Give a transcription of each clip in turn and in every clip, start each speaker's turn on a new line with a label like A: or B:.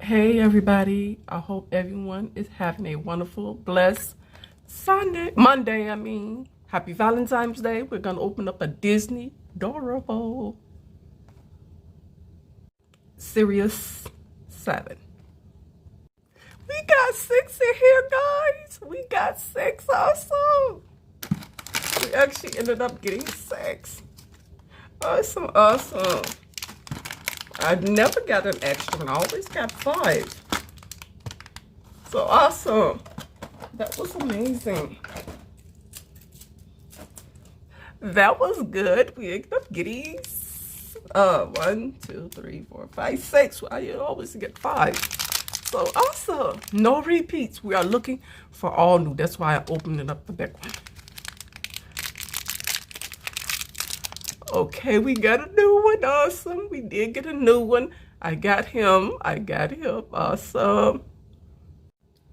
A: Hey everybody, I hope everyone is having a wonderful, blessed Monday, I mean. Happy Valentine's Day. We're going to open up a Disney Doorable. Series 7. We got 6 in here, guys. We got 6 also. We actually ended up getting 6. Awesome, awesome. I never got an extra one. I always got 5. So awesome. That was amazing. That was good. We ended up getting 1, 2, 3, 4, 5, 6. I always get 5. So awesome. No repeats. We are looking for all new. That's why I opened it up the big one. Okay, we got a new one. Awesome. We did get a new one. I got him. Awesome.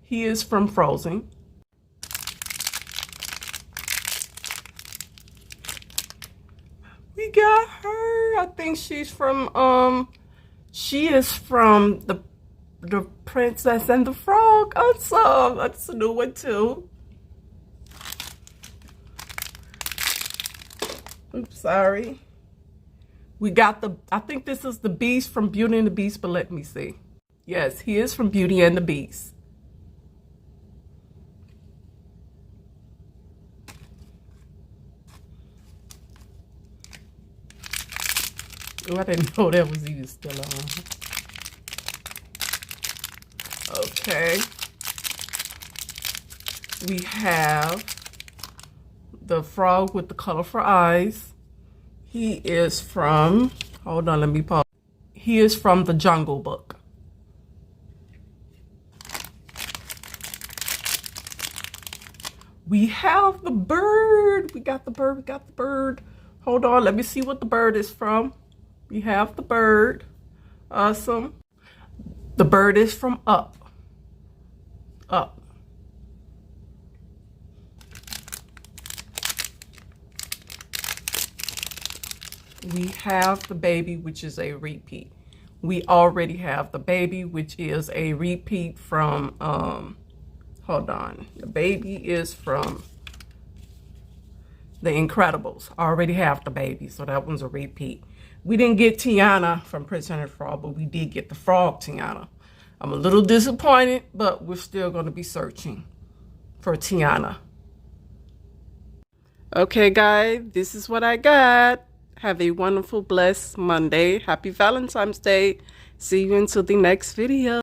A: He is from Frozen. We got her. I think she's from she is from the Princess and the Frog. Awesome. That's a new one too. Oops, sorry. We got I think this is the Beast from Beauty and the Beast, but let me see. Yes, he is from Beauty and the Beast. Oh, I didn't know that was even still on. Okay. We have the frog with the colorful eyes. He is from, hold on, let me pause. He is from the Jungle Book. We have the bird. We got the bird. Hold on, let me see what the bird is from. We have the bird. Awesome. The bird is from Up. Up. We have the baby, which is a repeat. We already have the baby, which is a repeat from, hold on. The baby is from The Incredibles. I already have the baby, so that one's a repeat. We didn't get Tiana from Princess and the Frog, but we did get the frog Tiana. I'm a little disappointed, but we're still going to be searching for Tiana. Okay, guys, this is what I got. Have a wonderful, blessed Monday. Happy Valentine's Day. See you until the next video.